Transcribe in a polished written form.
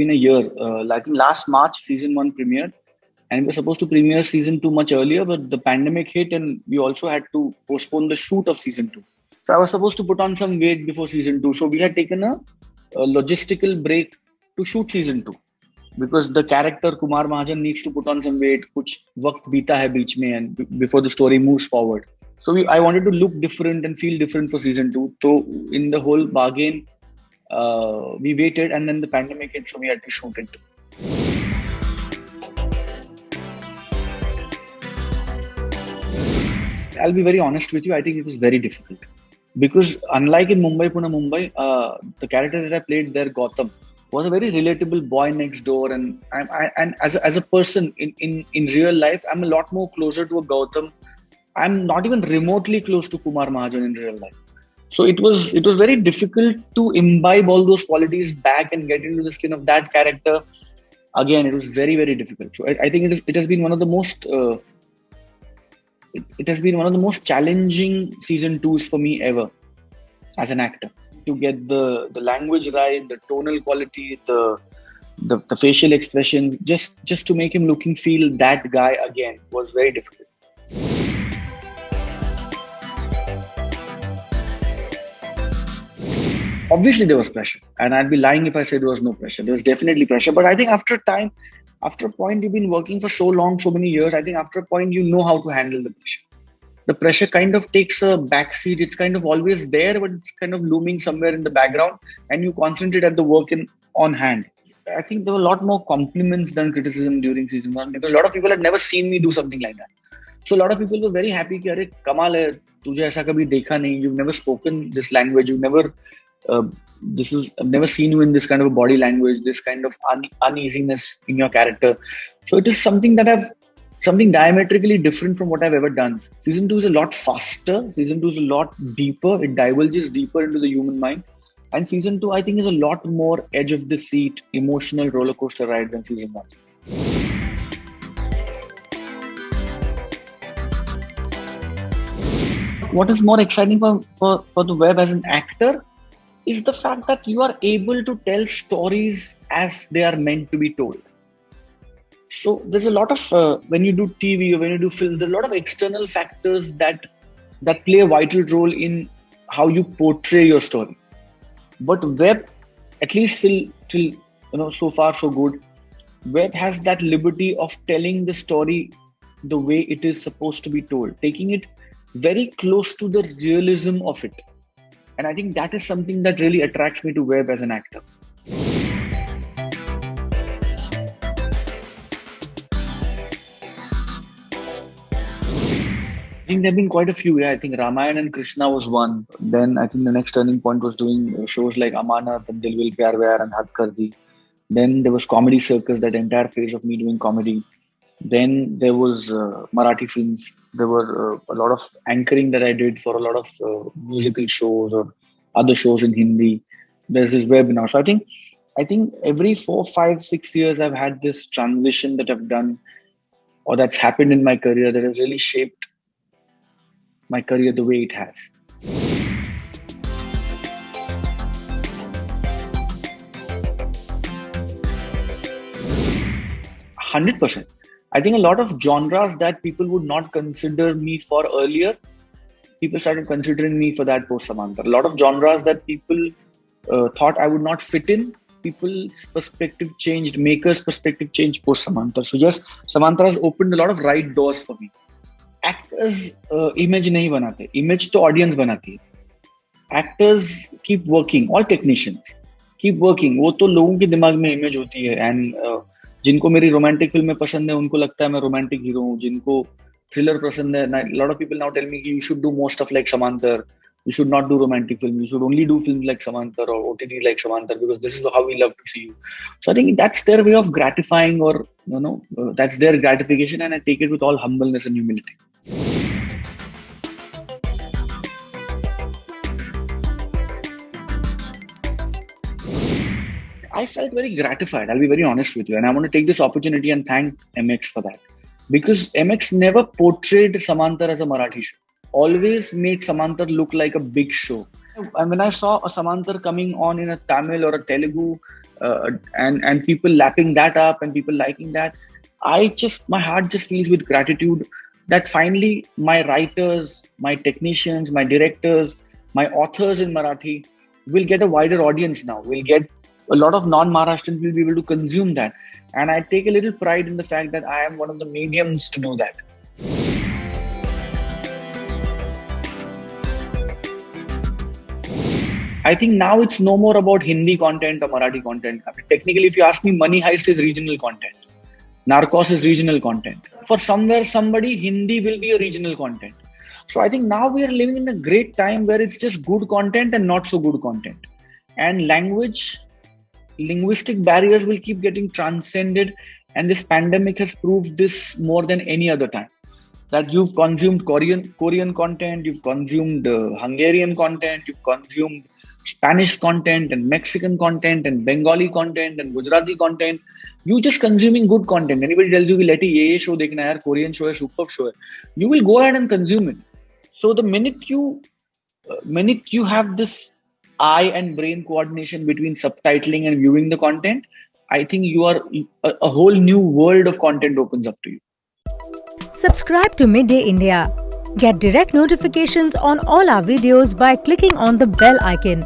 been a year. I think last March season 1 premiered, and we were supposed to premiere season 2 much earlier, but the pandemic hit, and we also had to postpone the shoot of season 2. So I was supposed to put on some weight before season 2. So we had taken a logistical break to shoot season 2, because the character Kumar Mahajan needs to put on some weight. कुछ वक्त बीता है बीच में, and before the story moves forward. So I wanted to look different and feel different for season 2. So in the whole bargain, we waited, and then the pandemic hit, so we had to shoot it. I'll be very honest with you. I think it was very difficult because unlike in Mumbai, Pune, Mumbai, the character that I played there, Gautam, was a very relatable boy next door, and as a person in real life, I'm a lot more closer to a Gautam. I'm not even remotely close to Kumar Mahajan in real life. So it was very difficult to imbibe all those qualities back and get into the skin of that character. Again, it was very, very difficult. So I think it has been one of the most it has been one of the most challenging season 2s for me ever as an actor, to get the language right, the tonal quality, the facial expressions, just to make him looking feel that guy again was very difficult. Obviously there was pressure, and I'd be lying if I said there was no pressure. There was definitely pressure, but I think after a point, you've been working for so long, so many years, I think after a point you know how to handle the pressure. The pressure kind of takes a backseat. It's kind of always there, but it's kind of looming somewhere in the background, and you concentrate at the work on hand. I think there were a lot more compliments than criticism during season 1, because a lot of people had never seen me do something like that. So a lot of people were very happy कि अरे कमाल है, तुझे ऐसा कभी देखा नहीं, you've never spoken this language, you've never I've never seen you in this kind of a body language, this kind of uneasiness in your character. So it is something diametrically different from what I've ever done. Season 2 is a lot faster. Season 2 is a lot deeper. It divulges deeper into the human mind. And season 2, I think, is a lot more edge of the seat, emotional roller coaster ride than season 1. What is more exciting for the web as an actor is the fact that you are able to tell stories as they are meant to be told. So there's a lot of, when you do TV or when you do film, there's a lot of external factors that play a vital role in how you portray your story. But web, at least till so far so good, web has that liberty of telling the story the way it is supposed to be told, taking it very close to the realism of it. And I think that is something that really attracts me to web as an actor. I think there have been quite a few. Yeah, I think Ramayana and Krishna was one. Then I think the next turning point was doing shows like Amanat and Dil Vil Pyar Vyar and Had Kar Di. Then there was Comedy Circus, that entire phase of me doing comedy. Then there was Marathi films. There were a lot of anchoring that I did for a lot of musical shows or other shows in Hindi. There's this web now. So I think every 4, 5, 6 years I've had this transition that I've done, or that's happened in my career, that has really shaped my career the way it has. 100%. I think a lot of genres that people would not consider me for earlier, people started considering me for that post Samantar. A lot of genres that people thought I would not fit in, people's perspective changed, makers' perspective changed post Samantar. So yes, Samantar has opened a lot of right doors for me. Actors image नहीं बनाते, image तो audience बनाती है. Actors keep working, all technicians keep working. वो तो लोगों के दिमाग में image होती है, and जिनको मेरी रोमांटिक फिल्में पसंद है उनको लगता है मैं रोमांटिक हीरो हूँ, जिनको थ्रिलर पसंद है, lot of people now tell me you should do more stuff like Samantar, you should not do romantic film, you should only do films like Samantar or OTT like Samantar, because this is how we love to see you. So I think that's their way of gratifying, or that's their gratification, and I take it with all humbleness and humility. I felt very gratified, I'll be very honest with you, and I want to take this opportunity and thank MX for that, because MX never portrayed Samantar as a Marathi show, always made Samantar look like a big show. And when I saw a Samantar coming on in a Tamil or a Telugu and people lapping that up and people liking that. My heart just feels with gratitude that finally my writers, my technicians, my directors, my authors in Marathi will get a wider audience now. We'll get a lot of non-Maharashtrians will be able to consume that. And I take a little pride in the fact that I am one of the mediums to do that. I think now it's no more about Hindi content or Marathi content. I mean, technically, if you ask me, Money Heist is regional content. Narcos is regional content. For somewhere, somebody, Hindi will be a regional content. So I think now we are living in a great time where it's just good content and not so good content. And linguistic barriers will keep getting transcended. And this pandemic has proved this more than any other time. That you've consumed Korean content, you've consumed Hungarian content, you've consumed Spanish content and Mexican content and Bengali content and Gujarati content. You just consuming good content. Anybody tells you, let ye show dekhna hai, Korean show hai, superb show hai. You will go ahead and consume it. So the minute you have this eye and brain coordination between subtitling and viewing the content, I think you are a whole new world of content opens up to you. Subscribe to Midday India. Get direct notifications on all our videos by clicking on the bell icon.